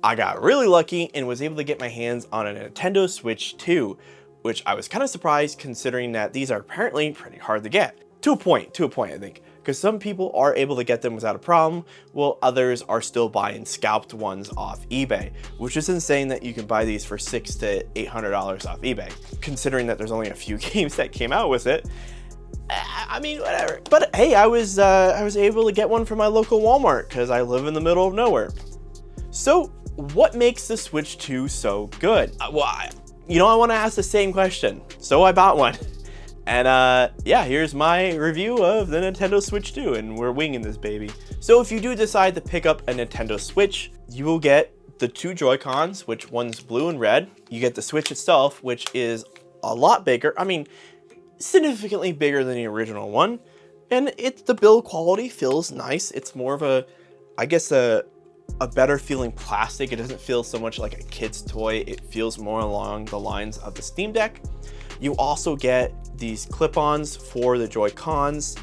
I got really lucky and was able to get my hands on a Nintendo Switch 2, which I was kind of surprised considering that these are apparently pretty hard to get. To a point, I think. Because some people are able to get them without a problem, while others are still buying scalped ones off eBay, which is insane that you can buy these for $600 to $800 off eBay, considering that there's only a few games that came out with it. I mean, whatever. But hey, I was able to get one from my local Walmart because I live in the middle of nowhere. So what makes the Switch 2 so good? I want to ask the same question. So I bought one. And yeah, here's my review of the Nintendo Switch 2, and we're winging this baby. So if you do decide to pick up a Nintendo Switch, you will get the 2 Joy-Cons, which one's blue and red. You get the Switch itself, which is a lot bigger. I mean, significantly bigger than the original one. And the build quality feels nice. It's more of a, I guess, a better feeling plastic. It doesn't feel so much like a kid's toy. It feels more along the lines of the Steam Deck. You also get these clip-ons for the Joy-Cons,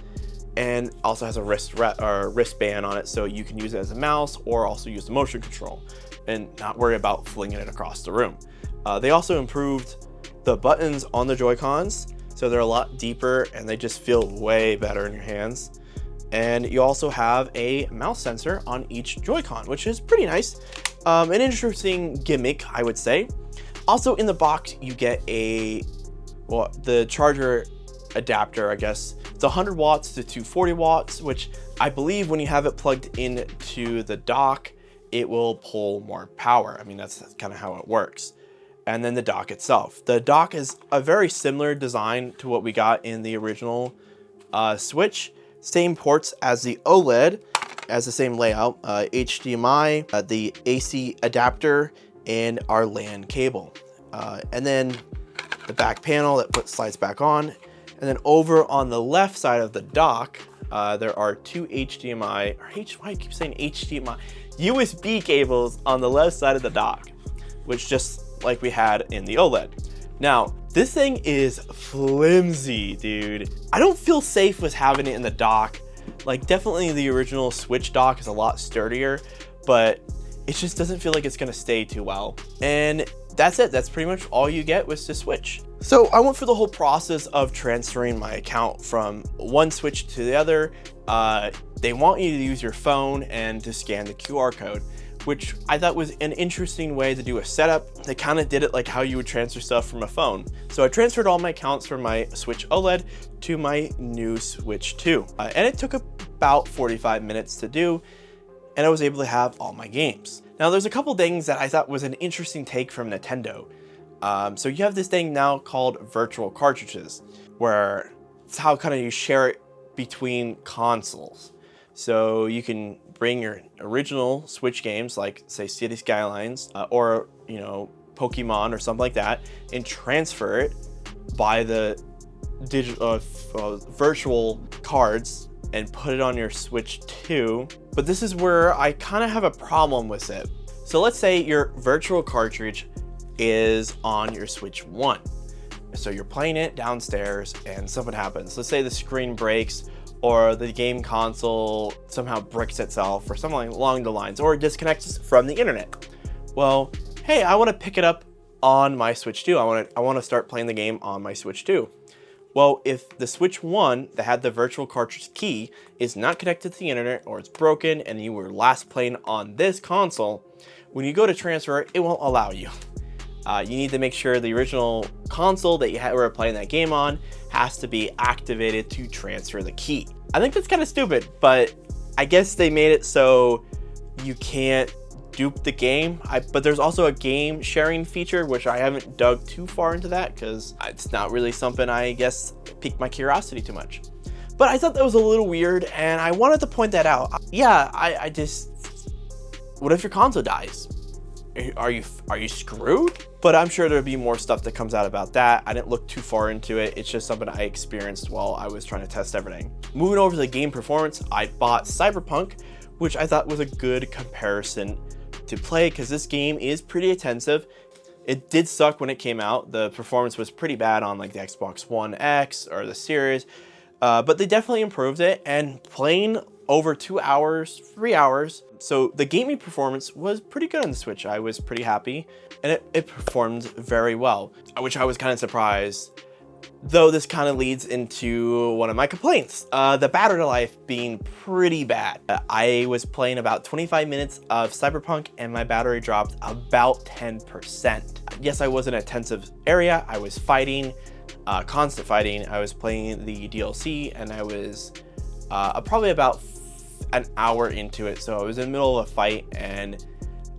and also has a wristband on it, so you can use it as a mouse or also use the motion control and not worry about flinging it across the room. They also improved the buttons on the Joy-Cons, so they're a lot deeper and they just feel way better in your hands. And you also have a mouse sensor on each Joy-Con, which is pretty nice. An interesting gimmick, I would say. Also in the box, you get the charger adapter, I guess. It's 100 watts to 240 watts, which I believe when you have it plugged into the dock, it will pull more power. I mean, that's kind of how it works. And then the dock itself. The dock is a very similar design to what we got in the original Switch. Same ports as the OLED, as the same layout, HDMI, the AC adapter, and our LAN cable. And then the back panel that slides back on. And then over on the left side of the dock, there are 2 HDMI, why I keep saying HDMI? USB cables on the left side of the dock, which just like we had in the OLED. Now, this thing is flimsy, dude. I don't feel safe with having it in the dock. Like, definitely the original Switch dock is a lot sturdier, but it just doesn't feel like it's gonna stay too well. And that's it. That's pretty much all you get with the Switch. So I went through the whole process of transferring my account from one Switch to the other. They want you to use your phone and to scan the QR code, which I thought was an interesting way to do a setup. They kind of did it like how you would transfer stuff from a phone. So I transferred all my accounts from my Switch OLED to my new Switch 2. And it took about 45 minutes to do, and I was able to have all my games. Now there's a couple things that I thought was an interesting take from Nintendo. So you have this thing now called virtual cartridges, where it's how kind of you share it between consoles. So you can bring your original Switch games, like say City Skylines, or Pokemon or something like that, and transfer it by the digital virtual cards and put it on your Switch 2. But this is where I kind of have a problem with it. So let's say your virtual cartridge is on your Switch 1. So you're playing it downstairs and something happens. Let's say the screen breaks, or the game console somehow bricks itself, or something along the lines, or disconnects from the internet. Well, hey, I want to pick it up on my Switch 2. I want to start playing the game on my Switch 2. Well, if the Switch 1 that had the virtual cartridge key is not connected to the internet, or it's broken and you were last playing on this console, when you go to transfer it, it won't allow you. You need to make sure the original console that you were playing that game on has to be activated to transfer the key. I think that's kind of stupid, but I guess they made it so you can't dupe the game. But there's also a game sharing feature, which I haven't dug too far into that because it's not really something I guess piqued my curiosity too much. But I thought that was a little weird, and I wanted to point that out. Yeah, I just, what if your console dies? Are you screwed? But I'm sure there'll be more stuff that comes out about that. I didn't look too far into it. It's just something I experienced while I was trying to test everything. Moving over to the game performance, I bought Cyberpunk, which I thought was a good comparison to play because this game is pretty intensive. It did suck when it came out. The performance was pretty bad on like the Xbox One X or the Series, but they definitely improved it, and playing over 2 hours, 3 hours, So the gaming performance was pretty good on the Switch. I was pretty happy, and it performed very well, which I was kind of surprised. Though this kind of leads into one of my complaints, the battery life being pretty bad. I was playing about 25 minutes of Cyberpunk and my battery dropped about 10%. Yes, I was in a tensive area. I was fighting, constant fighting. I was playing the DLC and I was probably about an hour into it. So I was in the middle of a fight, and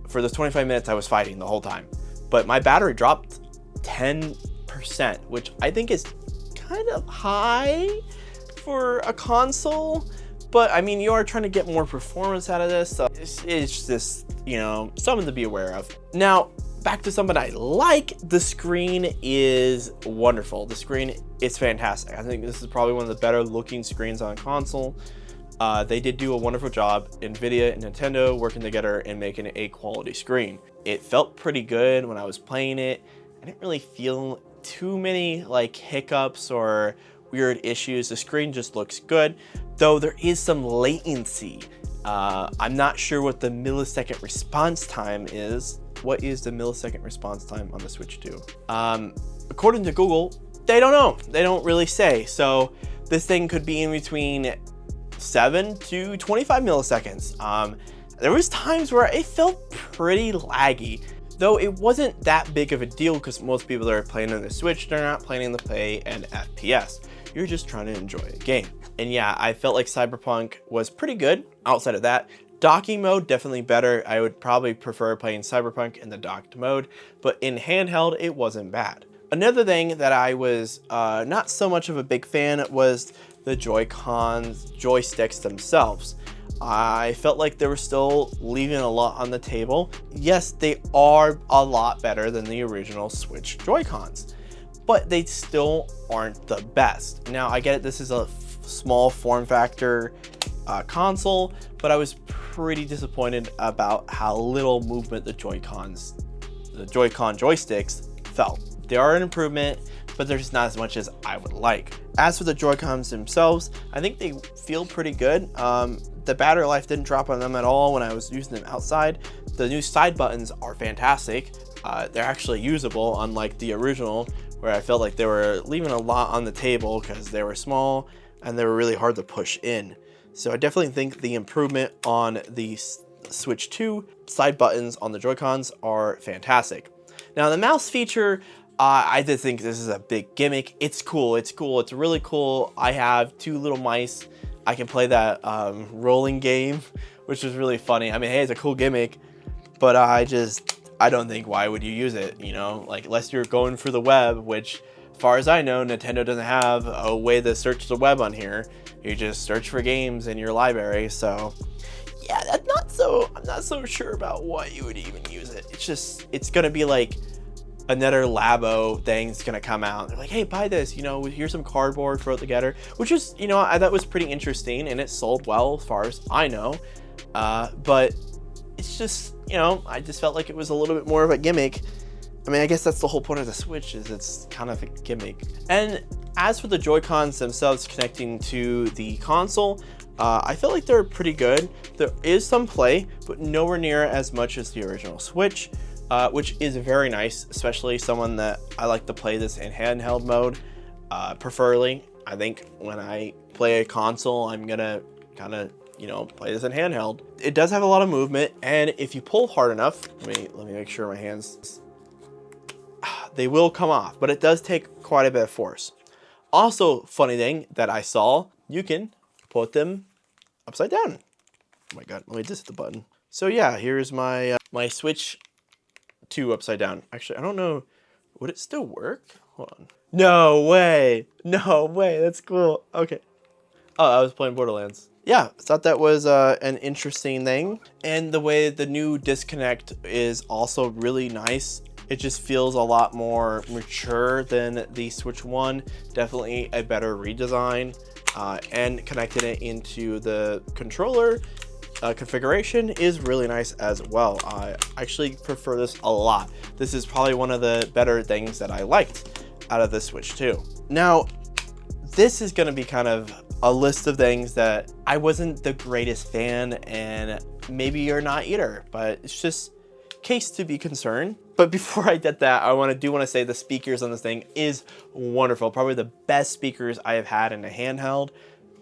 for those 25 minutes I was fighting the whole time. But my battery dropped 10%, which I think is kind of high for a console. But I mean, you are trying to get more performance out of this, so it's just, you know, something to be aware of. Now, back to something I like. The screen is wonderful. The screen is fantastic. I think this is probably one of the better looking screens on console. They did do a wonderful job, NVIDIA and Nintendo working together and making a quality screen. It felt pretty good when I was playing it. I didn't really feel too many like hiccups or weird issues. The screen just looks good, though there is some latency. I'm not sure what the millisecond response time is. What is the millisecond response time on the Switch 2? According to Google, they don't know. They don't really say. So this thing could be in between 7 to 25 milliseconds. There was times where it felt pretty laggy, though it wasn't that big of a deal because most people that are playing on the Switch, they're not planning to play an FPS. You're just trying to enjoy a game. And yeah, I felt like Cyberpunk was pretty good. Outside of that, docking mode, definitely better. I would probably prefer playing Cyberpunk in the docked mode, but in handheld, it wasn't bad. Another thing that I was not so much of a big fan was the Joy-Cons, joysticks themselves. I felt like they were still leaving a lot on the table. Yes, they are a lot better than the original Switch Joy-Cons, but they still aren't the best. Now, I get it, this is a small form factor console, but I was pretty disappointed about how little movement the Joy-Con joysticks felt. They are an improvement, but they're just not as much as I would like. As for the Joy-Cons themselves, I think they feel pretty good. The battery life didn't drop on them at all when I was using them outside. The new side buttons are fantastic. They're actually usable, unlike the original, where I felt like they were leaving a lot on the table because they were small and they were really hard to push in. So I definitely think the improvement on the Switch 2 side buttons on the Joy-Cons are fantastic. Now the mouse feature, I did think this is a big gimmick. It's cool, it's cool, it's really cool. I have 2 little mice. I can play that rolling game, which is really funny. I mean, hey, it's a cool gimmick, but I don't think, why would you use it, you know? Like, unless you're going for the web, which, as far as I know, Nintendo doesn't have a way to search the web on here. You just search for games in your library, so yeah, I'm not so sure about why you would even use it. It's gonna be like another Labo thing's gonna come out. They're like, hey, buy this, you know, here's some cardboard, throw it together, which is, you know, I thought was pretty interesting, and it sold well as far as I know. But it's just, you know, I just felt like it was a little bit more of a gimmick. I mean, I guess that's the whole point of the Switch, is it's kind of a gimmick. And as for the Joy-Cons themselves connecting to the console, I feel like they're pretty good. There is some play, but nowhere near as much as the original Switch. Which is very nice, especially someone that I like to play this in handheld mode. Preferably, I think when I play a console, I'm gonna kind of, you know, play this in handheld. It does have a lot of movement, and if you pull hard enough, let me make sure my hands, they will come off, but it does take quite a bit of force. Also, funny thing that I saw, you can put them upside down. Oh my god, let me just hit the button. So yeah, here's my my Switch 2 upside down. Actually, I don't know, would it still work? Hold on. No way, that's cool. Okay. Oh, I was playing Borderlands. Yeah, I thought that was an interesting thing. And the way the new disconnect is also really nice. It just feels a lot more mature than the Switch 1. Definitely a better redesign, and connecting it into the controller configuration is really nice as well. I actually prefer this a lot. This is probably one of the better things that I liked out of the Switch 2. Now, this is going to be kind of a list of things that I wasn't the greatest fan, and maybe you're not either, but it's just case to be concerned. But before I get that, I want to say the speakers on this thing is wonderful. Probably the best speakers I have had in a handheld.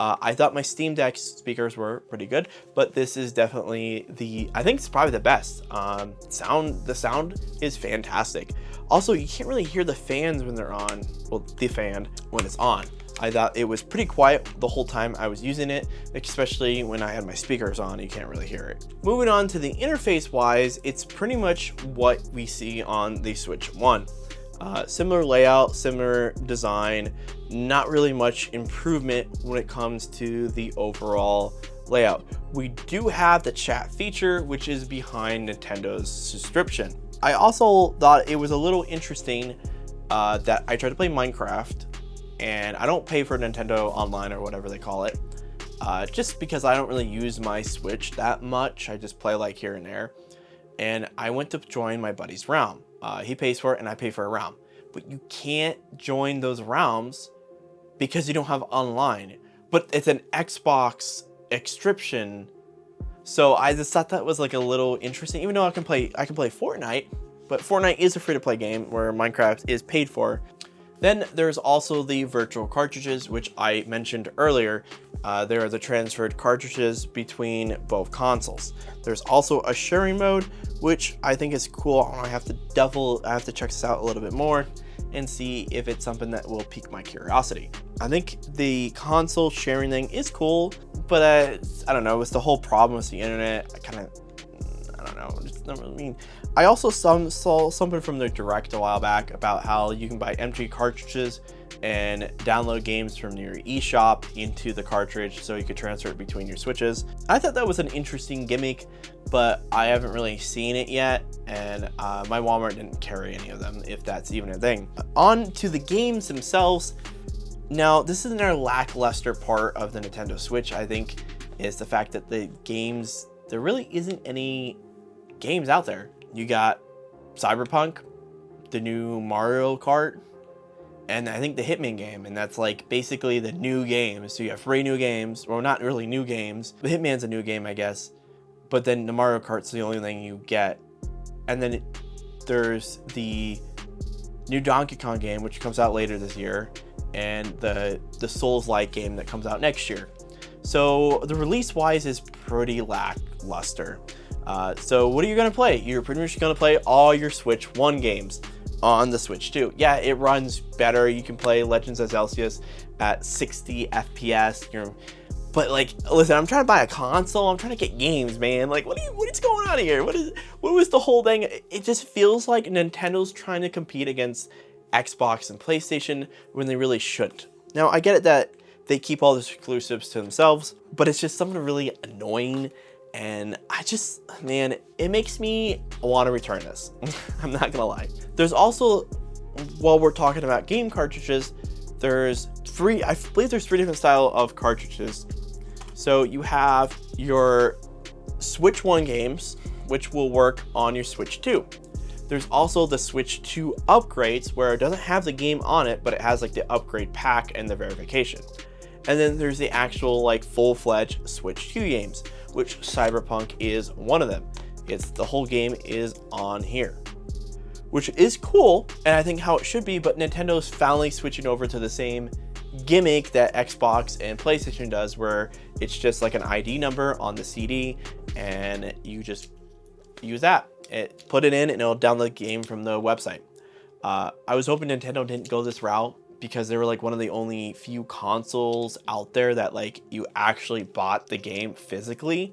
I thought my Steam Deck speakers were pretty good, but this is definitely I think it's probably the best. The sound is fantastic. Also, you can't really hear the fans when they're on. Well, the fan when it's on. I thought it was pretty quiet the whole time I was using it, especially when I had my speakers on, you can't really hear it. Moving on to the interface wise, it's pretty much what we see on the Switch 1. Similar layout, similar design, not really much improvement when it comes to the overall layout. We do have the chat feature, which is behind Nintendo's subscription. I also thought it was a little interesting that I tried to play Minecraft, and I don't pay for Nintendo Online or whatever they call it, just because I don't really use my Switch that much. I just play like here and there. And I went to join my buddy's realm. He pays for it and I pay for a realm. But you can't join those realms because you don't have online. But it's an Xbox subscription. So I just thought that was like a little interesting, even though I can play Fortnite, but Fortnite is a free-to-play game where Minecraft is paid for. Then there's also the virtual cartridges, which I mentioned earlier. There are the transferred cartridges between both consoles. There's also a sharing mode, which I think is cool. I have to check this out a little bit more and see if it's something that will pique my curiosity. I think the console sharing thing is cool, but I don't know, it's the whole problem with the internet. I don't know, it's not really mean. I also saw something from the Direct a while back about how you can buy empty cartridges and download games from your eShop into the cartridge so you could transfer it between your Switches. I thought that was an interesting gimmick, but I haven't really seen it yet, and my Walmart didn't carry any of them, if that's even a thing. On to the games themselves. Now, this is another lackluster part of the Nintendo Switch, I think, is the fact that the games, there really isn't any games out there. You got Cyberpunk, the new Mario Kart, and I think the Hitman game, and that's like basically the new games. So you have 3 new games, well, not really new games. The Hitman's a new game, I guess, but then the Mario Kart's the only thing you get. And then there's the new Donkey Kong game, which comes out later this year, and the Souls-like game that comes out next year. So the release-wise is pretty lackluster. So what are you gonna play? You're pretty much gonna play all your Switch 1 games on the Switch 2. Yeah, it runs better. You can play Legends of Arceus at 60 FPS. But like, listen, I'm trying to buy a console. I'm trying to get games, man. Like, what is going on here? What was the whole thing? It just feels like Nintendo's trying to compete against Xbox and PlayStation when they really shouldn't. Now, I get it that they keep all the exclusives to themselves, but it's just something really annoying. And man, it makes me want to return this. I'm not gonna lie. There's also, while we're talking about game cartridges, I believe there's 3 different style of cartridges. So you have your Switch 1 games, which will work on your Switch 2. There's also the Switch 2 upgrades, where it doesn't have the game on it, but it has like the upgrade pack and the verification. And then there's the actual like full-fledged Switch 2 games, which Cyberpunk is one of them. The whole game is on here, which is cool, and I think how it should be, but Nintendo's finally switching over to the same gimmick that Xbox and PlayStation does, where it's just like an ID number on the CD, and you just use that. Put it in, and it'll download the game from the website. I was hoping Nintendo didn't go this route, because they were like one of the only few consoles out there that like you actually bought the game physically,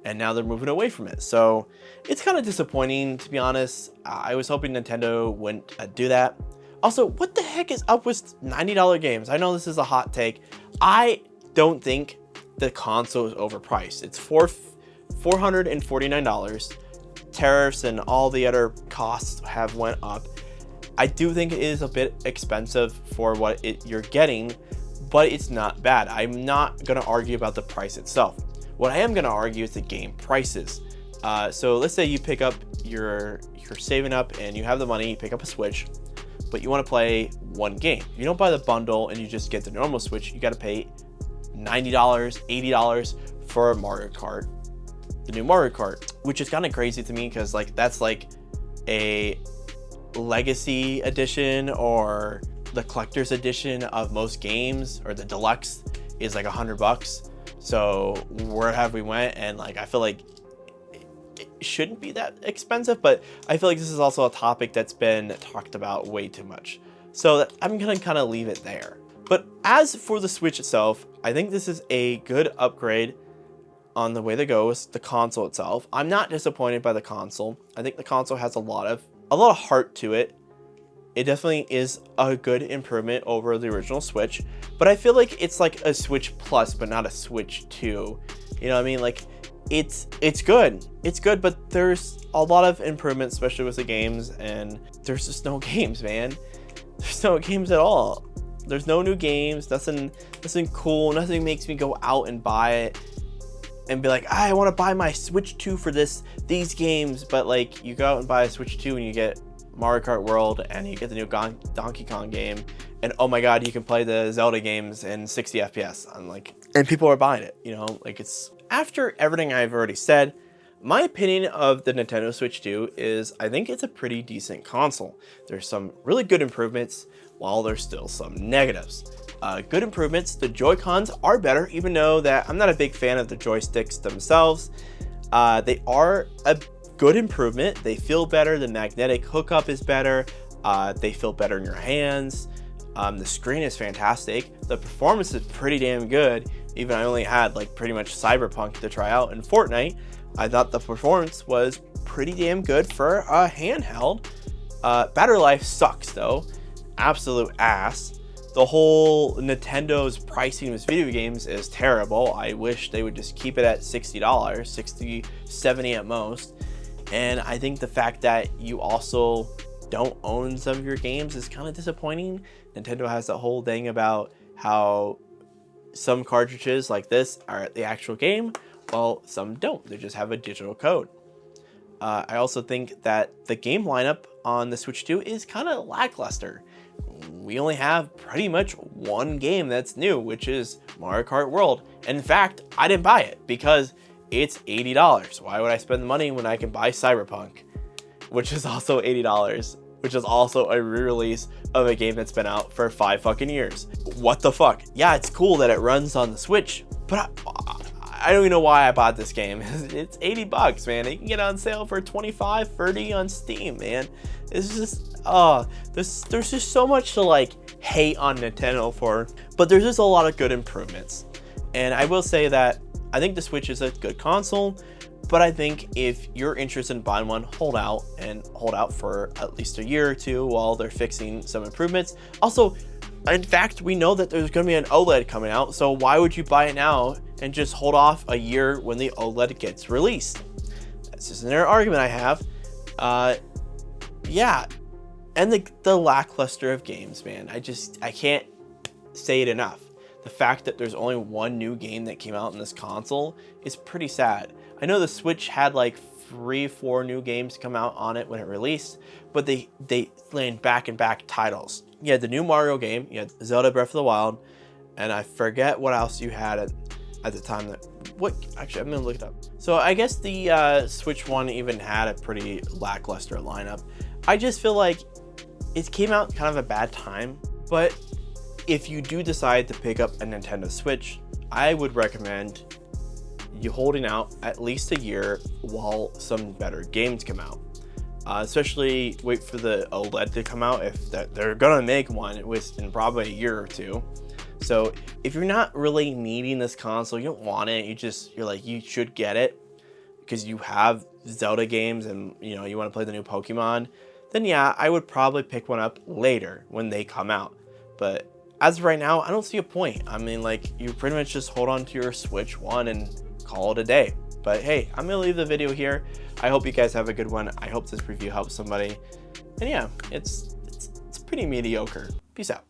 and now they're moving away from it. So it's kind of disappointing, to be honest. I was hoping Nintendo wouldn't do that. Also, what the heck is up with $90 games? I know this is a hot take. I don't think the console is overpriced. It's $449. Tariffs and all the other costs have went up. I do think it is a bit expensive for what you're getting, but it's not bad. I'm not going to argue about the price itself. What I am going to argue is the game prices. So let's say you pick up, you're saving up and you have the money, you pick up a Switch, but you want to play one game. You don't buy the bundle and you just get the normal Switch. You got to pay $90, $80 for a Mario Kart. the new Mario Kart, which is kind of crazy to me because like that's like a legacy edition or the collector's edition of most games, or the deluxe is like $100. So where have we went? And like I feel like it shouldn't be that expensive, but I feel like this is also a topic that's been talked about way too much. So I'm gonna kind of leave it there. But as for the Switch itself, I think this is a good upgrade on the way that goes. The console itself, I'm not disappointed by the console. I think the console has a lot of heart to it. It definitely is a good improvement over the original Switch, but I feel like it's like a Switch Plus, but not a Switch 2. You know what I mean? Like it's good. It's good, but there's a lot of improvements, especially with the games, and there's just no games, man. There's no games at all. There's no new games, nothing cool, nothing makes me go out and buy it and be like, I want to buy my Switch 2 for these games. But like you go out and buy a Switch 2 and you get Mario Kart World and you get the new Donkey Kong game, and oh my god, you can play the Zelda games in 60 FPS. I'm like, and people are buying it, you know, like it's, after everything I've already said, my opinion of the Nintendo Switch 2 is I think it's a pretty decent console. There's some really good improvements while there's still some negatives. Good improvements, the Joy-Cons are better, even though that I'm not a big fan of the joysticks themselves. They are a good improvement. They feel better. The magnetic hookup is better. They feel better in your hands. The screen is fantastic. The performance is pretty damn good. Even I only had like pretty much Cyberpunk to try out in Fortnite. I thought the performance was pretty damn good for a handheld. Battery life sucks though. Absolute ass. The whole Nintendo's pricing with video games is terrible. I wish they would just keep it at $60, $60, $70 at most. And I think the fact that you also don't own some of your games is kind of disappointing. Nintendo has that whole thing about how some cartridges like this are the actual game, while some don't. They just have a digital code. I also think that the game lineup on the Switch 2 is kind of lackluster. We only have pretty much one game that's new, which is Mario Kart World. And in fact, I didn't buy it because it's $80. Why would I spend the money when I can buy Cyberpunk, which is also $80, which is also a re-release of a game that's been out for 5 fucking years. What the fuck? Yeah, it's cool that it runs on the Switch, but I don't even know why I bought this game. It's $80, man. You can get it on sale for $25, $30 on Steam, man. It's just, there's just so much to like hate on Nintendo for, but there's just a lot of good improvements. And I will say that I think the Switch is a good console, but I think if you're interested in buying one, hold out for at least a year or two while they're fixing some improvements. Also, in fact, we know that there's going to be an OLED coming out, so why would you buy it now and just hold off a year when the OLED gets released? That's just another argument I have. Yeah, and the lackluster of games, man. I can't say it enough. The fact that there's only one new game that came out in this console is pretty sad. I know the Switch had like 3-4 new games come out on it when it released, but they land back-and-back titles. You had the new Mario game, you had Zelda Breath of the Wild, and I forget what else you had at the time. Actually, I'm gonna look it up. So I guess the Switch one even had a pretty lackluster lineup. I just feel like it came out kind of a bad time, but if you do decide to pick up a Nintendo Switch, I would recommend you holding out at least a year while some better games come out. Especially wait for the OLED to come out if they're gonna make one in probably a year or two. So if you're not really needing this console, you don't want it, you're like, you should get it because you have Zelda games and you know you want to play the new Pokemon, then yeah, I would probably pick one up later when they come out. But as of right now, I don't see a point. I mean, like, you pretty much just hold on to your Switch one and call it a day. But hey, I'm gonna leave the video here. I hope you guys have a good one. I hope this review helps somebody. And yeah, it's pretty mediocre. Peace out.